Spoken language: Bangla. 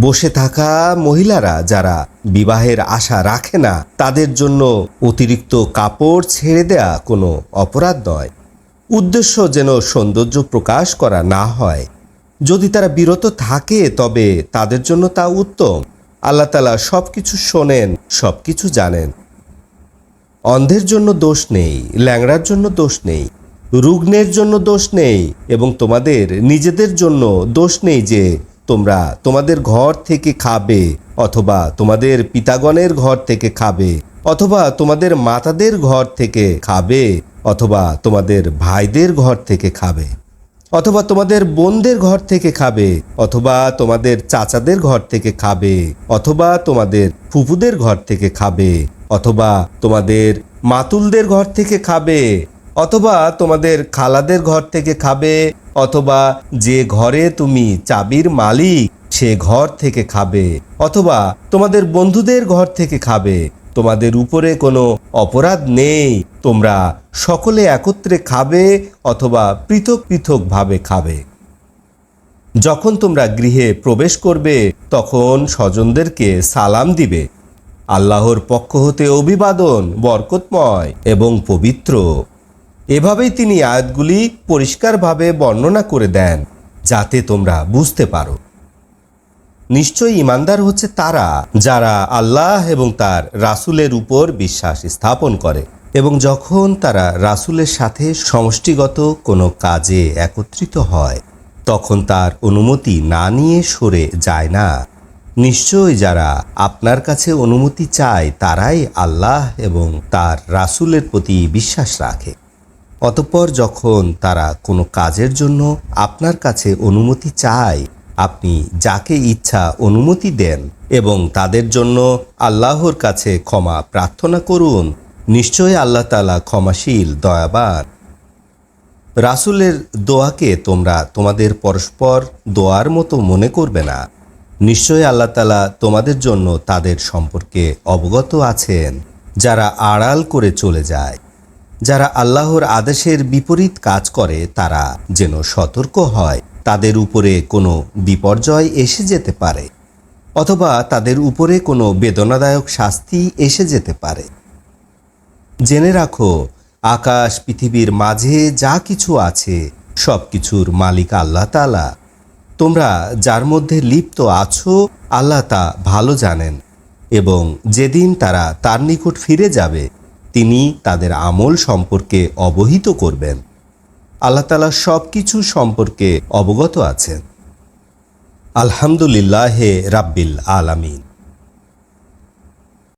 বসে থাকা মহিলারা যারা বিবাহের আশা রাখে না তাদের জন্য অতিরিক্ত কাপড় ছেড়ে দেয়া কোনো অপরাধ নয়। উদ্দেশ্য যেন সৌন্দর্য প্রকাশ করা না হয়। যদি তারা বিরত থাকে তবে তাদের জন্য তা উত্তম। আল্লাহ তাআলা সব কিছু শোনেন, সব কিছু জানেন। অন্ধের জন্য দোষ নেই, ল্যাংড়ার জন্য দোষ নেই, রুগ্নের জন্য দোষ নেই এবং তোমাদের নিজেদের জন্য দোষ নেই যে তোমরা তোমাদের ঘর থেকে খাবে অথবা তোমাদের পিতাগণের ঘর থেকে খাবে অথবা তোমাদের মাতাদের ঘর থেকে খাবে অথবা তোমাদের ভাইদের ঘর থেকে খাবে অথবা তোমাদের বোনদের ঘর থেকে খাবে অথবা তোমাদের চাচাদের ঘর থেকে খাবে অথবা তোমাদের ফুফুদের ঘর থেকে খাবে অথবা তোমাদের মাতুলদের ঘর থেকে খাবে অথবা তোমাদের খালাদের ঘর থেকে খাবে অথবা যে ঘরে তুমি চাবির মালিক সে ঘর থেকে খাবে অথবা তোমাদের বন্ধুদের ঘর থেকে খাবে। তোমাদের উপরে কোনো অপরাধ নেই, তোমরা সকলে একত্রে খাবে অথবা পৃথক পৃথকভাবে খাবে। যখন তোমরা গৃহে প্রবেশ করবে তখন স্বজনদেরকে সালাম দিবে। আল্লাহর পক্ষ হতে অভিবাদন বরকতময় এবং পবিত্র। এভাবেই তিনি আয়াতগুলি পরিষ্কারভাবে বর্ণনা করে দেন যাতে তোমরা বুঝতে পারো। নিশ্চয়ই ঈমানদার হচ্ছে তারা যারা আল্লাহ এবং তার রাসূলের উপর বিশ্বাস স্থাপন করে এবং যখন তারা রাসূলের সাথে সমষ্টিগত কোনো কাজে একত্রিত হয় তখন তার অনুমতি না নিয়ে সরে যায় না। নিশ্চয় যারা আপনার কাছে অনুমতি চায় তারাই আল্লাহ এবং তার রাসূলের প্রতি বিশ্বাস রাখে। অতঃপর যখন তারা কোনো কাজের জন্য আপনার কাছে অনুমতি চায় আপনি যাকে ইচ্ছা অনুমতি দেন এবং তাদের জন্য আল্লাহর কাছে ক্ষমা প্রার্থনা করুন। নিশ্চয় আল্লাহ তাআলা ক্ষমাশীল দয়াবান। রাসূলের দোয়াকে তোমরা তোমাদের পরস্পর দোয়ার মতো মনে করবে না। নিশ্চয় আল্লাহ তাআলা তোমাদের জন্য তাদের সম্পর্কে অবগত আছেন যারা আড়াল করে চলে যায়। যারা আল্লাহর আদেশের বিপরীত কাজ করে তারা যেন সতর্ক হয়। তাদের উপরে কোনো বিপর্যয় এসে যেতে পারে অথবা তাদের উপরে কোনো বেদনাদায়ক শাস্তি এসে যেতে পারে। জেনে রাখো, আকাশ পৃথিবীর মাঝে যা কিছু আছে সব কিছুর মালিক আল্লাহ তাআলা। তোমরা যার মধ্যে লিপ্ত আছো আল্লাহ তা ভালো জানেন এবং যেদিন তারা তার নিকট ফিরে যাবে তিনি তাদের আমল সম্পর্কে অবহিত করবেন। আল্লাহ তাআলা সব কিছু সম্পর্কে অবগত আছেন। আলহামদুলিল্লাহে রাব্বিল আলামিন।